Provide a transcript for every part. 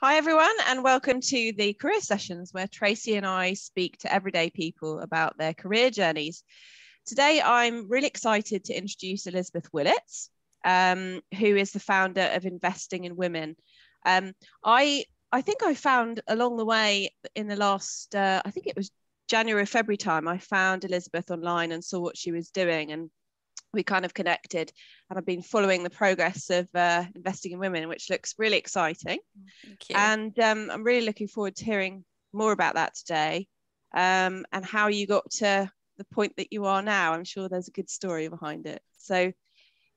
Hi everyone, and welcome to the Career Sessions, where Tracy and I speak to everyday people about their career journeys. Today I'm really excited to introduce Elizabeth Willets, who is the founder of Investing in Women. I think I found along the way in the last, I think it was January, February time, I found Elizabeth online and saw what she was doing, and we kind of connected, and I've been following the progress of Investing in Women, which looks really exciting. Thank you. And I'm really looking forward to hearing more about that today, and how you got to the point that you are now. I'm sure there's a good story behind it. So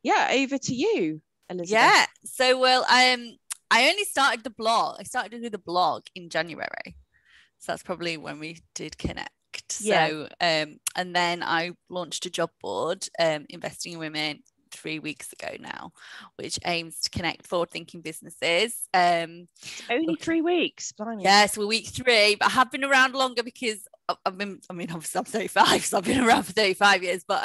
yeah, over to you, Elizabeth. Yeah, so I only started the blog. I started to do the blog in January. So that's probably when we did connect. Yeah. So and then I launched a job board, Investing in Women, 3 weeks ago now, which aims to connect forward-thinking businesses. Only 3 weeks. Blimey. Yeah, so we're week 3, but I have been around longer because obviously I'm 35, so I've been around for 35 years, but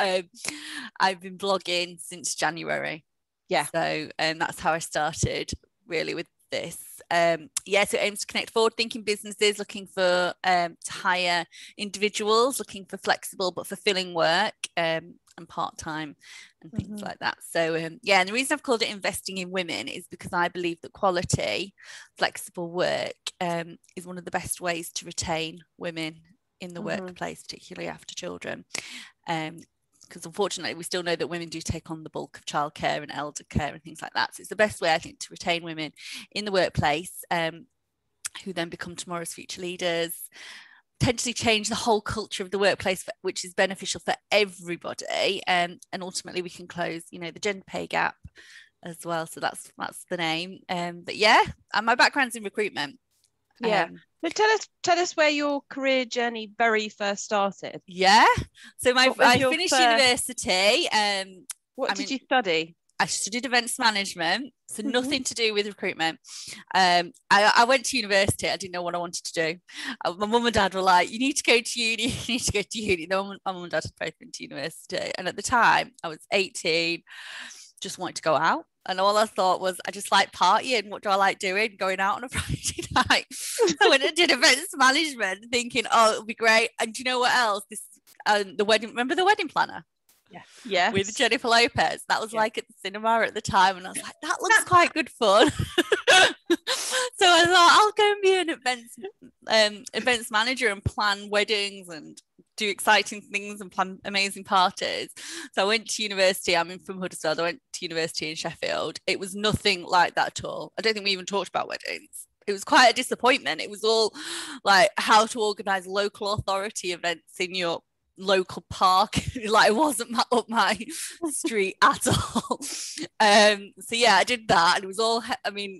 I've been blogging since January. Yeah. So that's how I started really with this. So it aims to connect forward-thinking businesses looking for to hire individuals looking for flexible but fulfilling work, and part-time and things like that. So and the reason I've called it Investing in Women is because I believe that quality, flexible work is one of the best ways to retain women in the workplace, particularly after children. Because unfortunately we still know that women do take on the bulk of childcare and elder care and things like that. So it's the best way, I think, to retain women in the workplace, who then become tomorrow's future leaders, potentially change the whole culture of the workplace, which is beneficial for everybody, and ultimately we can close, the gender pay gap as well. So that's the name. But yeah, and my background's in recruitment. Yeah. So tell us where your career journey very first started. Yeah. So I finished university. What did you study? I studied events management, so nothing to do with recruitment. I went to university. I didn't know what I wanted to do. My mum and dad were like, you need to go to uni, you need to go to uni. My mum and dad had both been to university. And at the time, I was 18, just wanted to go out. And all I thought was, I just like partying. What do I like doing? Going out on a Friday night. I went and did events management, thinking, oh, it'll be great. And do you know what else? The wedding. Remember the wedding planner? Yeah. With Jennifer Lopez. That was like at the cinema at the time, and I was like, that looks quite good fun. So I thought, I'll go and be an events manager and plan weddings and do exciting things and plan amazing parties. So I went to university. I'm from Huddersfield. I went to university in Sheffield. It was nothing like that at all. I don't think we even talked about weddings. It was quite a disappointment. It was all like how to organise local authority events in your local park. Like, it wasn't up my street at all. So yeah, I did that, and it was all,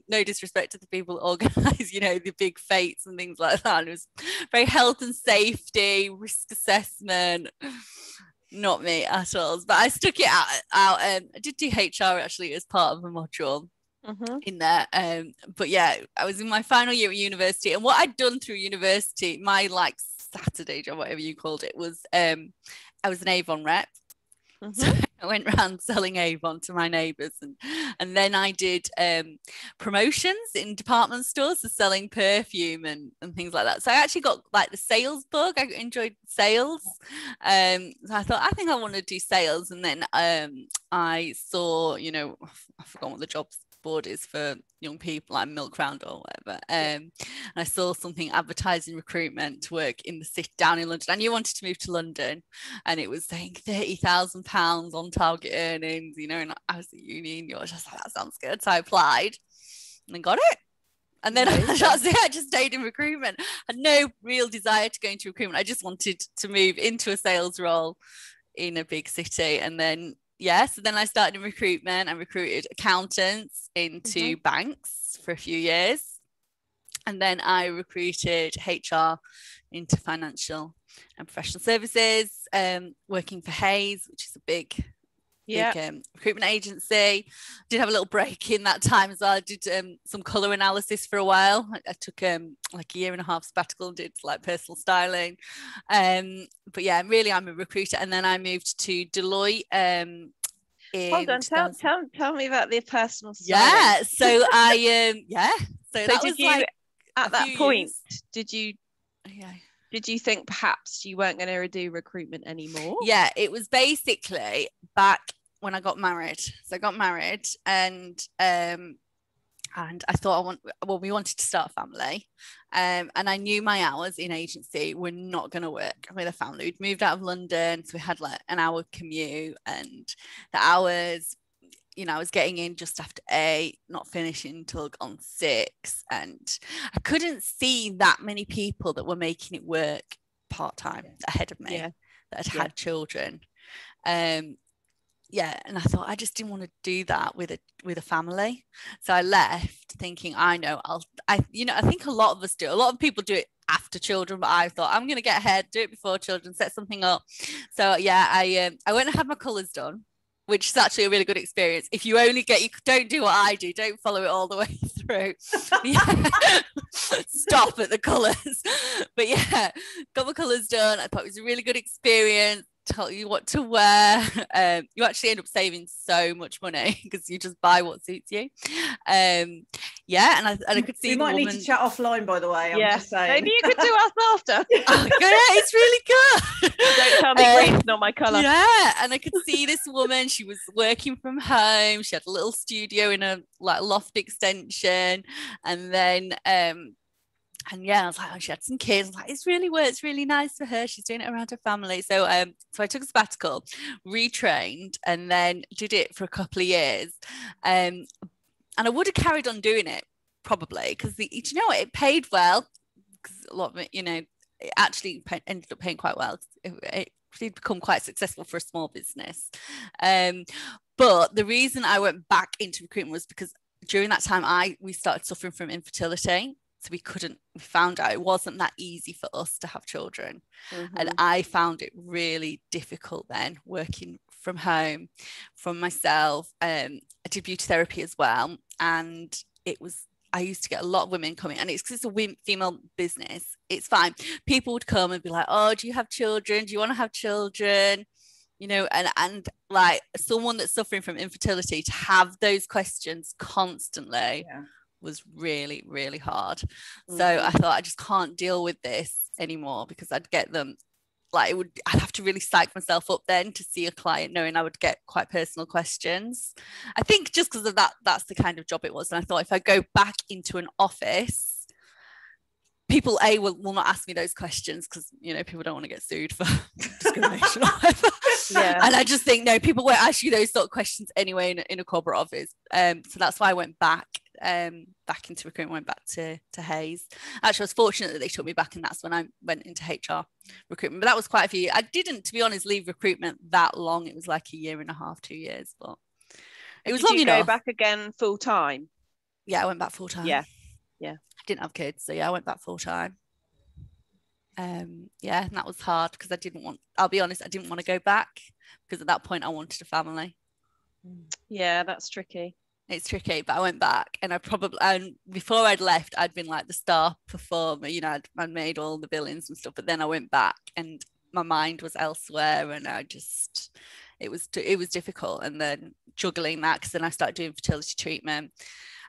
no disrespect to the people that organise, the big fetes and things like that. It was very health and safety, risk assessment, not me at all. But I stuck it out. I did do HR actually as part of a module in there. But yeah, I was in my final year at university, and what I'd done through university, my Saturday job, whatever you called it, was I was an Avon rep. So I went around selling Avon to my neighbours, and then I did promotions in department stores, so selling perfume and things like that. So I actually got like the sales bug. I enjoyed sales. So I thought, I think I want to do sales. And then I saw, I forgot what the jobs board is for young people, like Milk Round or whatever, and I saw something advertising recruitment to work in the city down in London. I knew I wanted to move to London, and it was saying £30,000 on target earnings, and I was at uni and I was just like, that sounds good. So I applied and then got it. And then I just stayed in recruitment. I had no real desire to go into recruitment. I just wanted to move into a sales role in a big city. And then so then I started in recruitment and recruited accountants into banks for a few years. And then I recruited HR into financial and professional services, working for Hayes, which is a big recruitment agency. Did have a little break in that time as well. I did some colour analysis for a while. I took like a year and a half sabbatical and did like personal styling. But yeah, really, I'm a recruiter. And then I moved to Deloitte. Hold on, tell me about the personal styling. Yeah, so I So that did was you, like at that point, years. did you Yeah. did you think perhaps you weren't going to do recruitment anymore? Yeah, it was basically back when I got married. So I got married, and I thought we wanted to start a family, and I knew my hours in agency were not going to work with a family. We'd moved out of London, so we had like an hour commute, and the hours, you know, I was getting in just after 8, not finishing until on 6, and I couldn't see that many people that were making it work part-time ahead of me that had children. And I thought I just didn't want to do that with a family, so I left thinking, I think a lot of us do. A lot of people do it after children, but I thought I'm going to get ahead, do it before children, set something up. So I went and had my colours done, which is actually a really good experience. If you don't do what I do, don't follow it all the way through. Stop at the colours. But yeah, got my colours done. I thought it was a really good experience. Tell you what to wear. You actually end up saving so much money because you just buy what suits you. And I could see we might need to chat offline, by the way. I'm just saying. Maybe you could do us after. It's really good. Don't tell me green's not my colour. Yeah, and I could see this woman. She was working from home. She had a little studio in a like loft extension, and then I was like, oh, she had some kids. I was like, it's really nice for her. She's doing it around her family. So I took a sabbatical, retrained, and then did it for a couple of years. And I would have carried on doing it probably because it paid well. Because a lot of it, it actually ended up paying quite well. It did become quite successful for a small business. But the reason I went back into recruitment was because during that time we started suffering from infertility. So we found out it wasn't that easy for us to have children. Mm-hmm. And I found it really difficult then working from home, from myself. I did beauty therapy as well. And I used to get a lot of women coming, and it's because it's a female business. It's fine. People would come and be like, oh, do you have children? Do you want to have children? And like someone that's suffering from infertility, to have those questions constantly was really, really hard. Mm-hmm. So I thought I just can't deal with this anymore, because I'd get them like I'd have to really psych myself up then to see a client, knowing I would get quite personal questions. I think just because of that's the kind of job it was. And I thought if I go back into an office, people will not ask me those questions because people don't want to get sued for discrimination. And I just think people won't ask you those sort of questions anyway in a corporate office. So that's why I went back into recruitment, went back to Hayes. Actually, I was fortunate that they took me back, and that's when I went into HR recruitment. But that was quite a few years. I didn't, to be honest, leave recruitment that long. It was like a year and a half, 2 years, but it was long enough. Did you go back again full time? Yeah, I went back full time. Yeah. I didn't have kids, so I went back full time. And that was hard because I'll be honest, I didn't want to go back because at that point I wanted a family. Yeah, that's tricky. It's tricky, but I went back, and and before I'd left, I'd been like the star performer, I'd made all the billings and stuff, but then I went back and my mind was elsewhere, and it was difficult. And then juggling that, because then I started doing fertility treatment,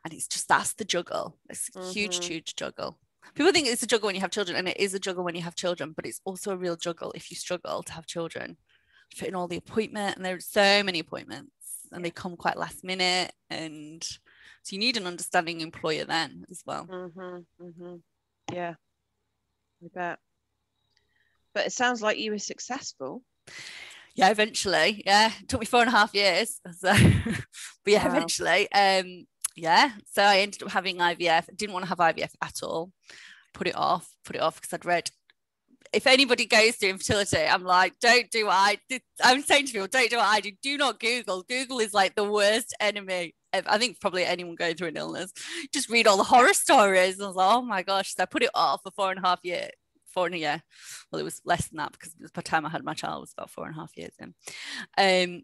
and that's the juggle. It's a huge juggle. People think it's a juggle when you have children, and it is a juggle when you have children, but it's also a real juggle if you struggle to have children. Fitting all the appointment, and there's so many appointments, and they come quite last minute, and so you need an understanding employer then as well. Yeah, I bet. But it sounds like you were successful. Yeah, eventually. Yeah, it took me 4.5 years. So, but yeah, wow. Eventually. So I ended up having IVF. I didn't want to have IVF at all. Put it off because I'd read, if anybody goes through infertility, I'm like, don't do what I did. I'm saying to people, don't do what I do. Do not Google. Google is like the worst enemy. I think probably anyone going through an illness. Just read all the horror stories. And I was like, oh my gosh. So I put it off for 4.5 years. 4 and a year. Well, it was less than that, because by the time I had my child, it was about 4.5 years in. And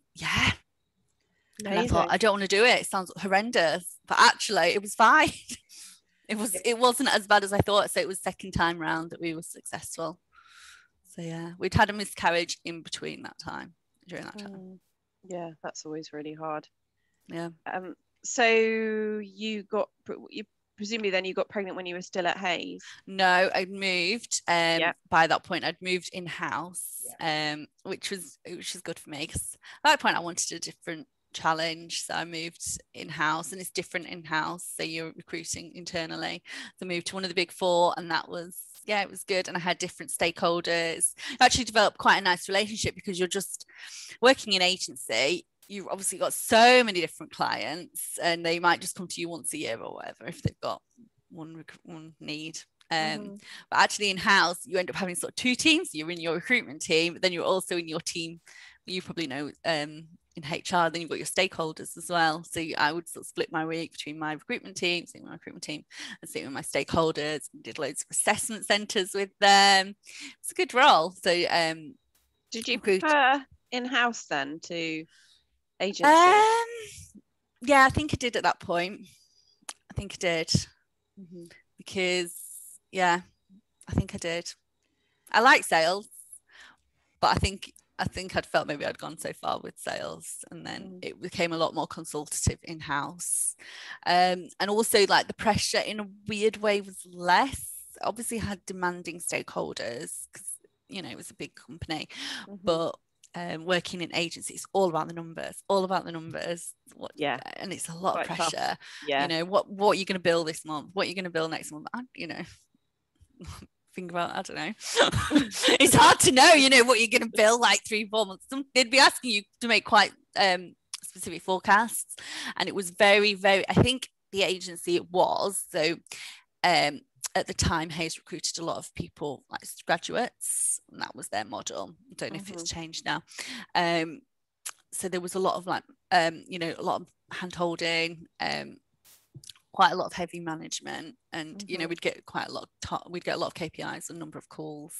I thought, I don't want to do it. It sounds horrendous. But actually, it was fine. It wasn't as bad as I thought. So it was second time round that we were successful. So yeah, we'd had a miscarriage in between that time, during that time. Yeah, that's always really hard. Yeah. So you presumably then you got pregnant when you were still at Hayes. No, I'd moved. By that point, I'd moved in-house, which was good for me, because at that point I wanted a different challenge. So I moved in-house, and it's different in-house. So you're recruiting internally. So I moved to one of the big four, and that was, it was good. And I had different stakeholders. I actually developed quite a nice relationship, because you're just working in agency. You've obviously got so many different clients, and they might just come to you once a year or whatever if they've got one need. But actually in-house, you end up having sort of two teams. You're in your recruitment team, but then you're also in your team, you probably know, in HR, then you've got your stakeholders as well. So I would sort of split my week between my recruitment team, sitting with my recruitment team, and sitting with my stakeholders. Did loads of assessment centres with them. It's a good role. So did you prefer in-house then to agency? Yeah, I think I did at that point. I think I did. Because I think I did. I like sales, but I think I'd felt maybe I'd gone so far with sales, and then it became a lot more consultative in-house. And also, like, the pressure in a weird way was less. Obviously had demanding stakeholders, because it was a big company, but working in agency, it's all about the numbers. And it's a lot of pressure. What are you going to bill this month? What are you going to bill next month? Think about, I don't know. It's hard to know, what you're going to bill like 3-4 months. They'd be asking you to make quite specific forecasts, and it was very, very, I think the agency it was, so at the time Hayes recruited a lot of people like graduates, and that was their model. I don't know if it's changed now. So there was a lot of a lot of hand holding, quite a lot of heavy management, and we'd get quite a lot of KPIs, a number of calls,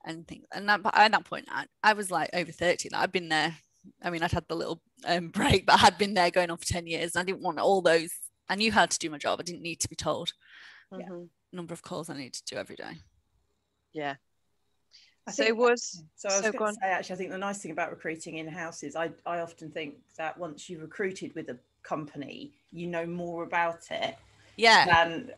and things. And at that point I was like over 30. I'd been there. I mean, I'd had the little break, but I had been there going on for 10 years, and I didn't want all those. I knew how to do my job. I didn't need to be told number of calls I need to do every day. So I was going to say, actually, I think the nice thing about recruiting in-house is I often think that once you've recruited with a company, you know more about it. Than,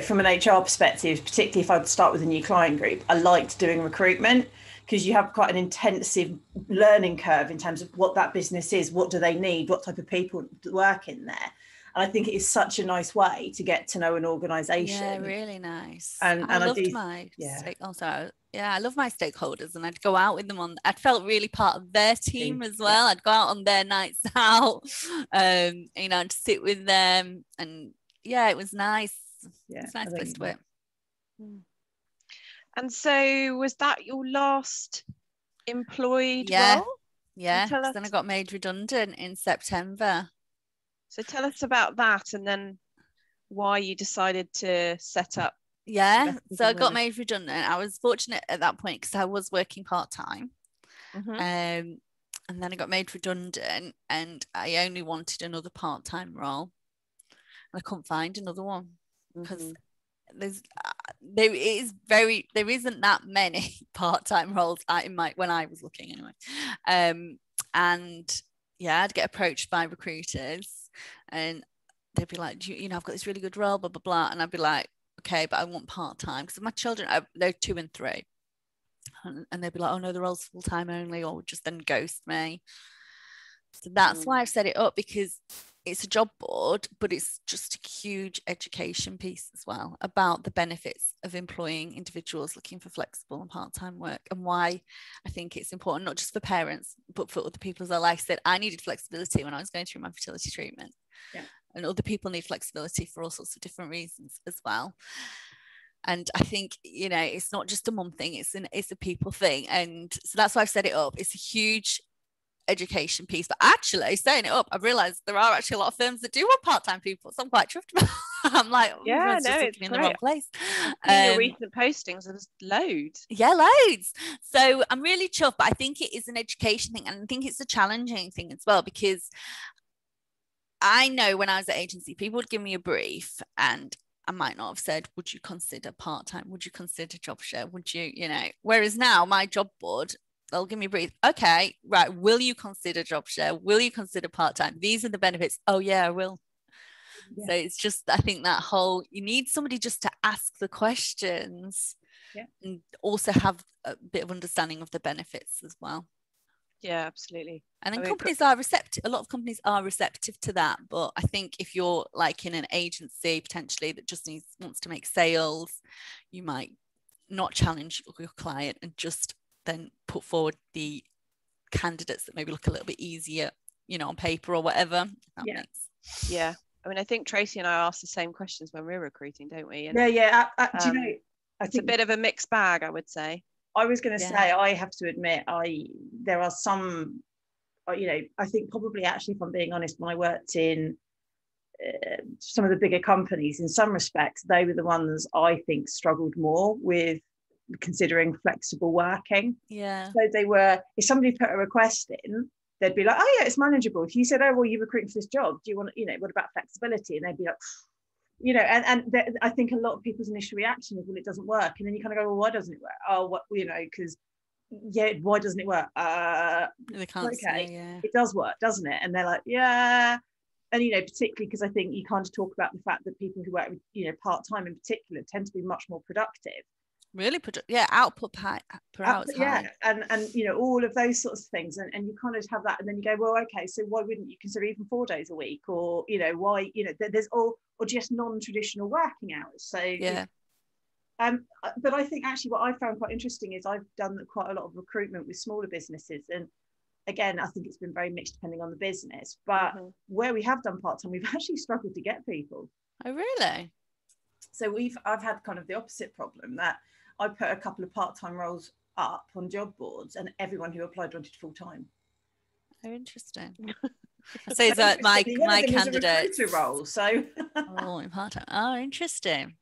from an HR perspective, particularly if I'd start with a new client group, I liked doing recruitment, because you have quite an intensive learning curve in terms of what that business is, what do they need, what type of people work in there. And I think it is such a nice way to get to know an organisation. Yeah, really nice. And I loved my I love my stakeholders, and I'd go out with them I felt really part of their team as well. I'd go out on their nights out, I'd sit with them, and it was nice. It's a nice place to work. And so was that your last employed role? Then I got made redundant in September. So tell us about that, and then why you decided to set up. So I got made redundant. I was fortunate at that point, because I was working part-time. And then I got made redundant, and I only wanted another part-time role. And I couldn't find another one, because there isn't that many part-time roles when I was looking anyway. And I'd get approached by recruiters, and they'd be like, I've got this really good role, blah blah blah, and I'd be like, okay, but I want part-time, because my children they're 2 and 3, and they'd be like, oh no, the role's full-time only, or just then ghost me. So that's why I've set it up, because it's a job board, but it's just a huge education piece as well about the benefits of employing individuals looking for flexible and part-time work, and why I think it's important, not just for parents, but for other people as well. Like I said, I needed flexibility when I was going through my fertility treatment, and other people need flexibility for all sorts of different reasons as well. And I think, it's not just a mum thing, it's a people thing. And so that's why I've set it up. It's a huge education piece, but actually setting it up, I've realized there are actually a lot of firms that do want part-time people, so I'm quite chuffed about. I'm like, it's just in the wrong place. Your recent postings, there's loads. Loads. So I'm really chuffed, but I think it is an education thing, and I think it's a challenging thing as well, because I know when I was at agency, people would give me a brief, and I might not have said, would you consider part-time? Would you consider job share? Would you, whereas now my job board, they'll give me a brief. Okay, right. Will you consider job share? Will you consider part-time? These are the benefits. Oh yeah, I will. So it's just, I think that whole, you need somebody just to ask the questions and also have a bit of understanding of the benefits as well. Yeah, absolutely. And then companies are receptive. A lot of companies are receptive to that. But I think if you're like in an agency potentially that just wants to make sales, you might not challenge your client and just then put forward the candidates that maybe look a little bit easier, you know, on paper or whatever. Yeah. I mean, I think Tracy and I ask the same questions when we're recruiting, don't we? And, do you know, I it's think a bit of a mixed bag, I would say. I was going to say, I have to admit, there are some, you know, I think probably actually, if I'm being honest, when I worked in some of the bigger companies, in some respects, they were the ones I think struggled more with considering flexible working. Yeah. So they were, if somebody put a request in, they'd be like, oh yeah, it's manageable. If you said, oh, well, you're recruiting for this job, do you want, you know, what about flexibility? And they'd be like, you know, I think a lot of people's initial reaction is, well, it doesn't work. And then you kind of go, well, why doesn't it work? Oh, what, you know, because why doesn't it work? They can't say, it does work, doesn't it? And they're like, yeah. And, you know, particularly because I think you kind of talk about the fact that people who work, you know, part-time in particular tend to be much more productive. Really output per hour is high. And you know, all of those sorts of things, and you kind of have that, and then you go, well, okay, so why wouldn't you consider even 4 days a week, or, you know, why, you know, there's or just non-traditional working hours. So but I think actually what I found quite interesting is I've done quite a lot of recruitment with smaller businesses, and again, I think it's been very mixed depending on the business, but where we have done part-time, we've actually struggled to get people. Oh, really? So I've had kind of the opposite problem, that I put a couple of part-time roles up on job boards and everyone who applied wanted full-time. Oh, interesting. So is that my candidate role? So part-time. Oh, interesting.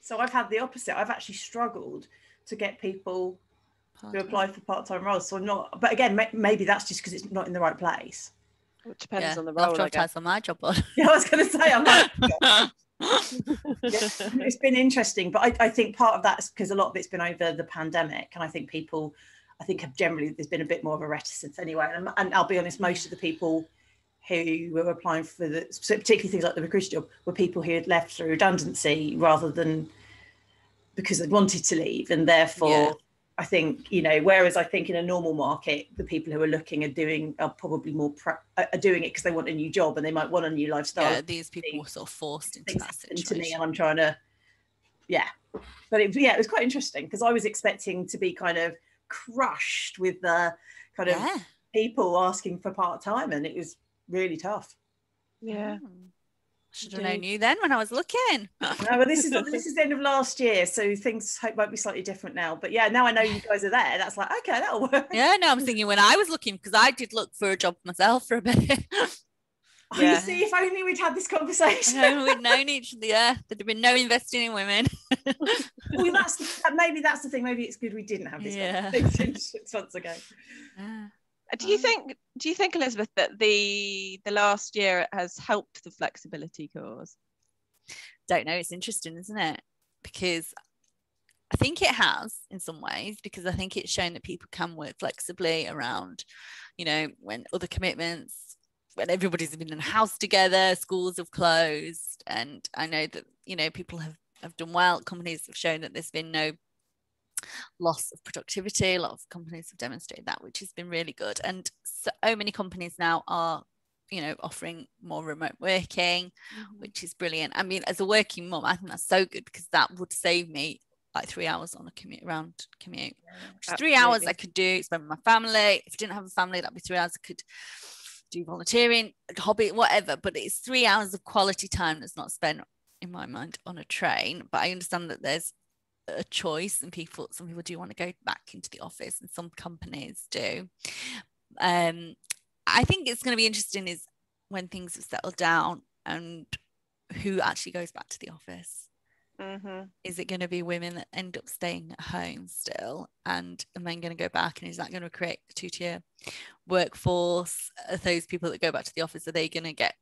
So I've had the opposite. I've actually struggled to get people to apply for part-time roles. So I'm not, but again, maybe that's just because it's not in the right place. It depends on the role. I guess on my job board. Yeah, I was going to say, I'm like, it's been interesting, but I think part of that is because a lot of it's been over the pandemic, and I think people, have generally, there's been a bit more of a reticence anyway. And I'll be honest, most of the people who were applying for so particularly things like the recruiter job, were people who had left through redundancy rather than because they wanted to leave, and therefore I think, you know, whereas I think in a normal market, the people who are looking are probably more are doing it because they want a new job and they might want a new lifestyle. Yeah, these people were sort of forced into that situation. To me, and I'm trying to, but it was quite interesting because I was expecting to be kind of crushed with the kind of people asking for part-time, and it was really tough. Yeah. Should have known you then when I was looking. No, but this is the end of last year, so things might be slightly different now. But yeah, now I know you guys are there. That's like, okay, that'll work. Yeah, no, I'm thinking when I was looking, because I did look for a job myself for a bit. You see, if only we'd had this conversation. We'd known each other. Yeah, there'd have been no investing in women. Well, maybe that's the thing. Maybe it's good we didn't have this conversation 6 months ago. Do you think, Elizabeth, that the last year has helped the flexibility cause? Don't know. It's interesting, isn't it? Because I think it has in some ways, because I think it's shown that people can work flexibly around, you know, when other commitments, when everybody's been in a house together, schools have closed. And I know that, you know, people have done well. Companies have shown that there's been no loss of productivity. A lot of companies have demonstrated that, which has been really good. And so many companies now are, you know, offering more remote working, which is brilliant. I mean, as a working mum, I think that's so good, because that would save me like 3 hours on a commute, which is 3 hours I could do, spend with my family. If I didn't have a family, that'd be 3 hours I could do volunteering, hobby, whatever. But it's 3 hours of quality time that's not spent, in my mind, on a train. But I understand that there's a choice, and some people do want to go back into the office, and some companies do. I think it's going to be interesting is when things have settled down and who actually goes back to the office. Is it going to be women that end up staying at home still, and men going to go back, and is that going to create a two-tier workforce? Are those people that go back to the office, are they going to get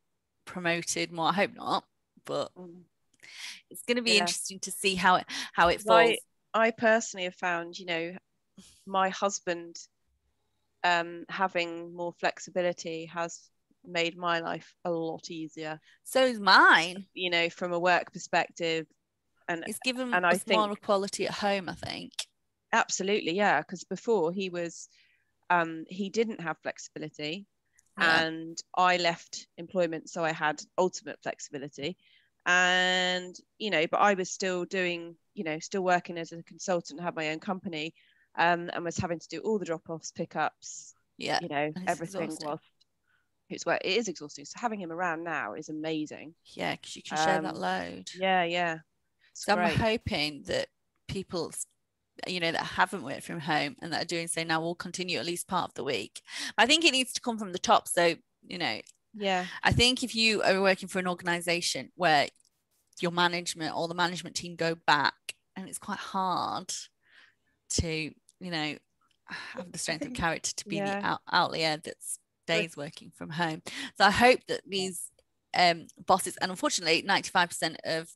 promoted more? I hope not, but it's going to be interesting to see how it falls. I personally have found, you know, my husband having more flexibility has made my life a lot easier. So is mine. You know, from a work perspective. And it's given us I think more equality at home, I think. Absolutely, yeah. Because before he didn't have flexibility, and I left employment, so I had ultimate flexibility. And you know, but I was still doing, you know, still working as a consultant, had my own company, and was having to do all the drop-offs, pickups, you know, everything. Whilst it is exhausting. So having him around now is amazing. Yeah, because you can share that load. Yeah. So I'm hoping that people, you know, that haven't worked from home and that are doing so now will continue at least part of the week. I think it needs to come from the top. So, you know, I think if you are working for an organization where your management or the management team go back, and it's quite hard to, you know, have the strength of character to be the outlier that's days working from home. So I hope that these bosses, and unfortunately 95% of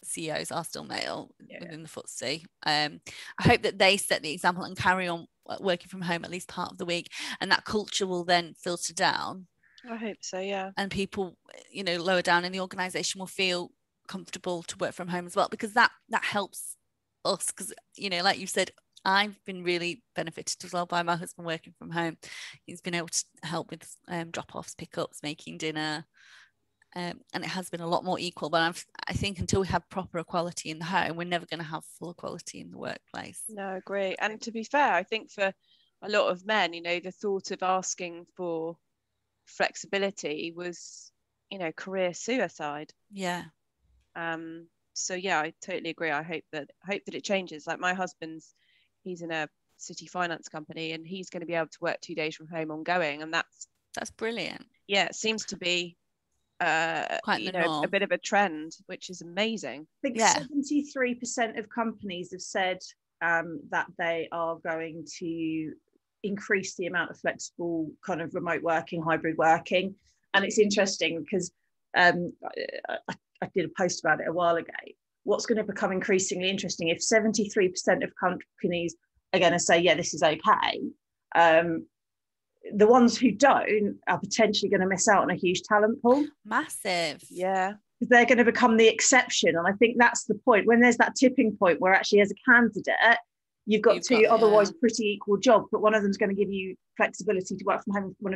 CEOs are still male within the FTSE. I hope that they set the example and carry on working from home at least part of the week, and that culture will then filter down. I hope so, yeah. And people, you know, lower down in the organisation will feel comfortable to work from home as well, because that helps us. Because, you know, like you said, I've been really benefited as well by my husband working from home. He's been able to help with drop-offs, pickups, making dinner. And it has been a lot more equal, but I think until we have proper equality in the home, we're never going to have full equality in the workplace. No, I agree. And to be fair, I think for a lot of men, you know, the thought of asking for flexibility was, you know, career suicide. Yeah. So yeah, I totally agree. I hope that it changes. Like my husband's, he's in a city finance company, and he's going to be able to work 2 days from home ongoing, and that's brilliant. Yeah, it seems to be quite you know, a bit of a trend, which is amazing. I think 73% of companies have said that they are going to increase the amount of flexible kind of remote working, hybrid working. And it's interesting because I did a post about it a while ago. What's going to become increasingly interesting, if 73% of companies are going to say, yeah, this is okay, the ones who don't are potentially going to miss out on a huge talent pool. Massive. Yeah. Because they're going to become the exception. And I think that's the point, when there's that tipping point where actually as a candidate, you've got two otherwise pretty equal jobs, but one of them's going to give you flexibility to work from home, one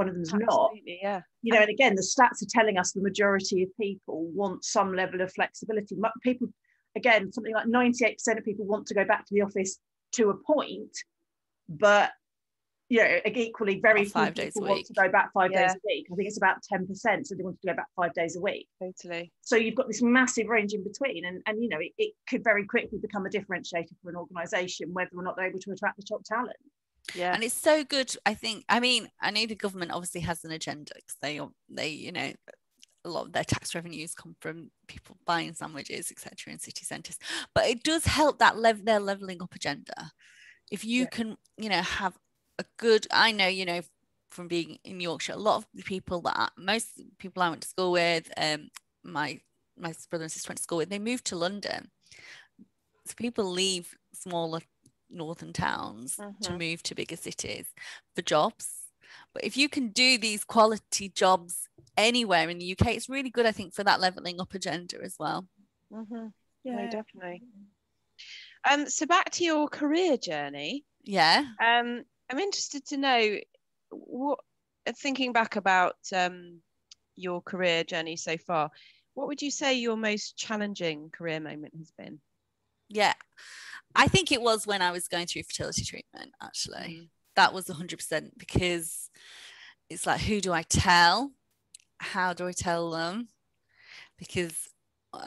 of them's not. Yeah. You know, and again, the stats are telling us the majority of people want some level of flexibility. People, again, something like 98% of people want to go back to the office to a point, but you know, equally very few people want to go back 5 days a week. I think it's about 10%, so they want to go back 5 days a week. Totally. So you've got this massive range in between, and you know, it could very quickly become a differentiator for an organisation whether or not they're able to attract the top talent. Yeah, and it's so good. I think. I mean, I know the government obviously has an agenda because they you know, a lot of their tax revenues come from people buying sandwiches, etc., in city centres. But it does help that their levelling up agenda. If you can, you know, have a good, I know, you know, from being in Yorkshire, a lot of the people most people I went to school with, my brother and sister went to school with, they moved to London. So people leave smaller northern towns to move to bigger cities for jobs. But if you can do these quality jobs anywhere in the UK, it's really good, I think, for that levelling up agenda as well. Yeah, no, definitely. So back to your career journey. Yeah. I'm interested to know, what, thinking back about your career journey so far, what would you say your most challenging career moment has been? Yeah, I think it was when I was going through fertility treatment, actually. That was 100%, because it's like, who do I tell? How do I tell them? Because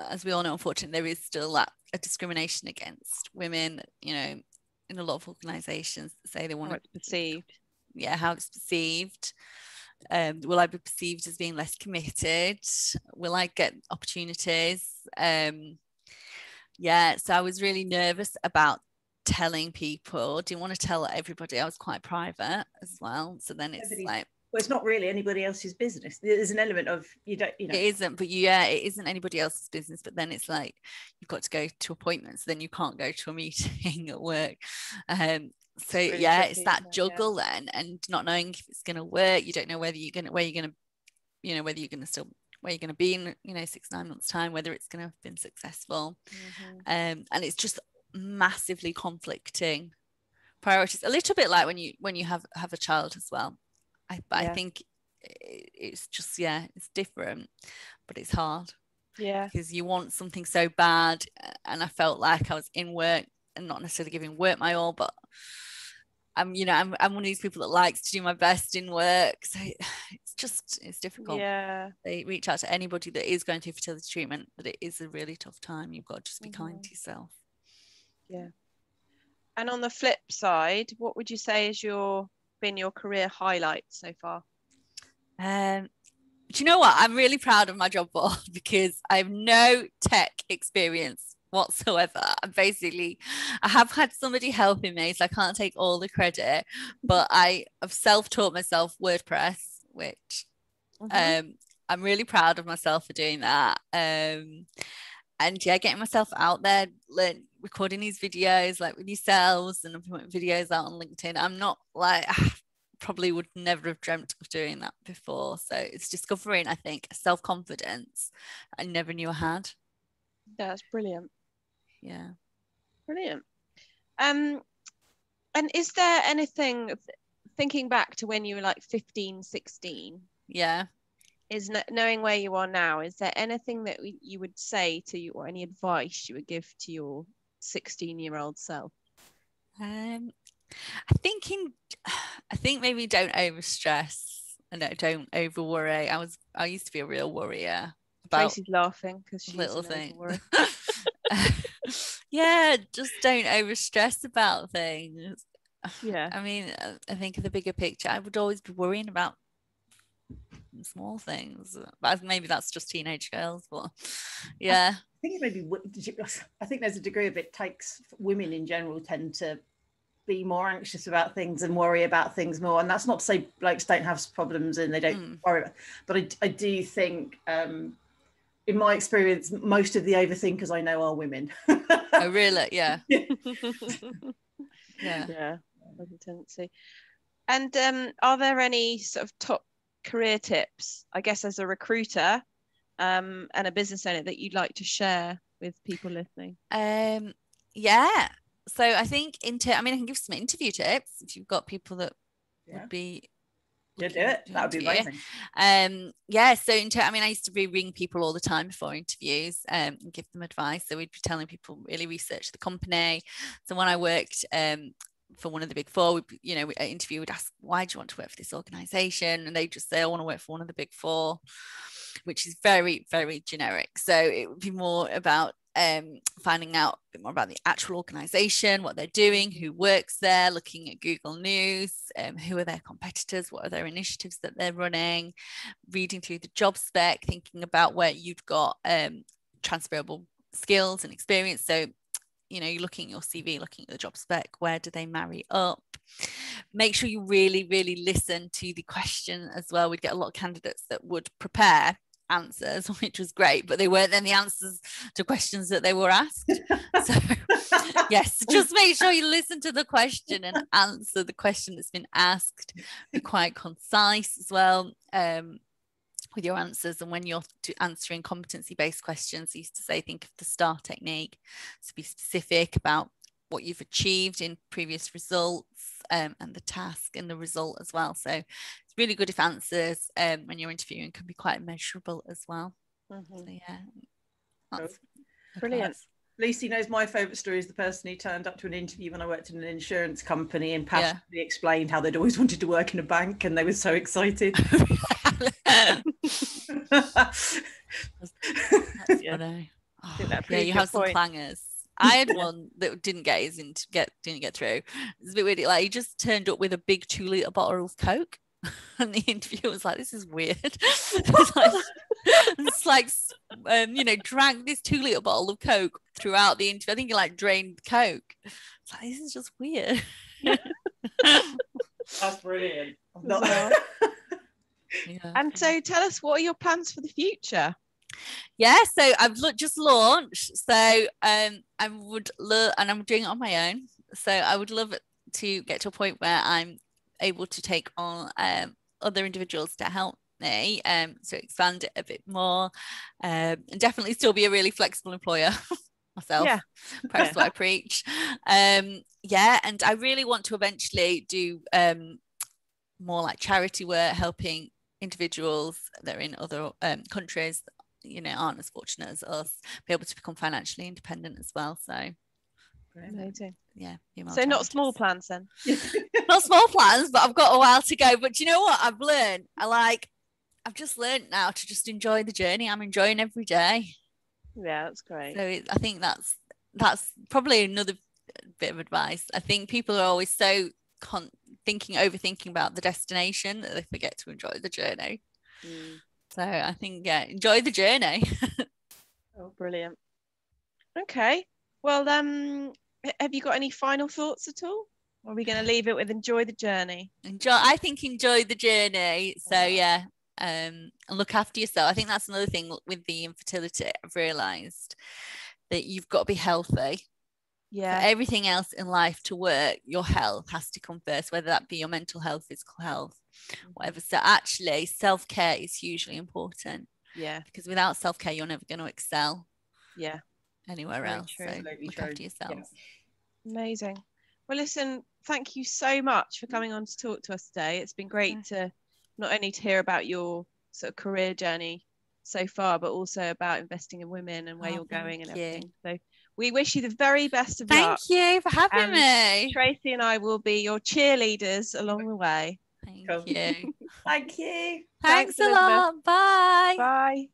as we all know, unfortunately, there is still a discrimination against women, you know, in a lot of organisations that say they want how it's perceived. Yeah, how it's perceived. Will I be perceived as being less committed? Will I get opportunities? Yeah, so I was really nervous about telling people. Didn't want to tell everybody. I was quite private as well. So then it's like, well, it's not really anybody else's business. There's an element of you know. It isn't, but it isn't anybody else's business. But then it's like, you've got to go to appointments, then you can't go to a meeting at work. So really yeah, tricky, it's that juggle then, and not knowing if it's going to work. You don't know whether you're going to, whether you're going to be in 6-9 months time, whether it's going to have been successful. And it's just massively conflicting priorities, a little bit like when you have a child as well. I think it's just it's different, but it's hard because you want something so bad. And I felt like I was in work and not necessarily giving work my all, but I'm one of these people that likes to do my best in work, so it's difficult. They reach out to anybody that is going through fertility treatment, but it is a really tough time. You've got to just be kind to yourself. And on the flip side, what would you say is been your career highlight so far? Do you know what? I'm really proud of my job board because I have no tech experience whatsoever. I have had somebody helping me, so I can't take all the credit, but I have self-taught myself WordPress, which I'm really proud of myself for doing that. And getting myself out there, recording these videos like with yourselves, and I'm putting videos out on LinkedIn. I'm not like, probably would never have dreamt of doing that before. So it's discovering, I think, self-confidence I never knew I had. That's brilliant. Yeah. Brilliant. And is there anything, thinking back to when you were like 15, 16? Yeah. Is knowing where you are now, is there anything that you would say to you, or any advice you would give to your 16-year-old self? I think maybe don't overstress and don't over worry. I used to be a real worrier about Tracy's laughing because she's little things. Just don't overstress about things. I mean, I think of the bigger picture. I would always be worrying about small things, but maybe that's just teenage girls. But I think I think there's a degree of it takes women in general tend to be more anxious about things and worry about things more, and that's not to say blokes don't have problems and they don't worry about, but I do think in my experience most of the overthinkers I know are women. Oh really? Yeah. Tendency. And are there any sort of top career tips, I guess, as a recruiter and a business owner that you'd like to share with people listening? So I think I can give some interview tips if you've got people that would be. Do it. That would be amazing. So I used to be ringing people all the time before interviews and give them advice. So we'd be telling people really research the company. So when I worked for one of the big four, at interview would ask, why do you want to work for this organization? And they just say, I want to work for one of the big four, which is very, very generic. So it would be more about finding out a bit more about the actual organization, what they're doing, who works there, looking at Google News, who are their competitors, what are their initiatives that they're running, reading through the job spec, thinking about where you've got transferable skills and experience. So you're looking at your CV, looking at the job spec, where do they marry up? Make sure you really, really listen to the question as well. We'd get a lot of candidates that would prepare answers, which was great, but they weren't then the answers to questions that they were asked. So yes, just make sure you listen to the question and answer the question that's been asked. Be quite concise as well with your answers. And when you're answering competency-based questions, I used to say, think of the STAR technique, to be specific about what you've achieved in previous results and the task and the result as well. So it's really good if answers when you're interviewing can be quite measurable as well. So that's brilliant. Lucy knows my favourite story is the person who turned up to an interview when I worked in an insurance company and passionately explained how they'd always wanted to work in a bank, and they were so excited. That's funny. You have some clangers. I had one that didn't get through. It's a bit weird. Like, he just turned up with a big 2-litre bottle of Coke, and the interviewer was like, "This is weird." Drank this 2-litre bottle of Coke throughout the interview. I think he drained Coke. It's like, this is just weird. That's brilliant. And so, tell us, what are your plans for the future? So I've just launched. So I would love, and I'm doing it on my own. So I would love to get to a point where I'm able to take on other individuals to help me, so expand it a bit more, and definitely still be a really flexible employer myself. Perhaps what I preach. And I really want to eventually do more like charity work, helping individuals that are in other countries, you know, aren't as fortunate as us, be able to become financially independent as well. So amazing. Yeah. So not small plans then. Not small plans, but I've got a while to go. But do you know what I've learned? I've just learned now to just enjoy the journey. I'm enjoying every day. Yeah, that's great. So I think that's probably another bit of advice. I think people are always so overthinking about the destination that they forget to enjoy the journey. So I think, enjoy the journey. Oh, brilliant. Okay. Well, have you got any final thoughts at all? Or are we going to leave it with enjoy the journey? I think enjoy the journey. So and look after yourself. I think that's another thing with the infertility. I've realised that you've got to be healthy. Yeah. For everything else in life to work, your health has to come first, whether that be your mental health, physical health, whatever. So actually, self-care is hugely important. Yeah. Because without self-care, you're never going to excel. Yeah. Anywhere Very else. true. So look after yourselves. Yeah. Amazing. Well, listen, thank you so much for coming on to talk to us today. It's been great to not only to hear about your sort of career journey so far, but also about investing in women and where you're going and everything. So we wish you the very best of luck. Thank you for having me. Tracy and I will be your cheerleaders along the way. Thank you. Thank you. Thanks a lot. Bye. Bye.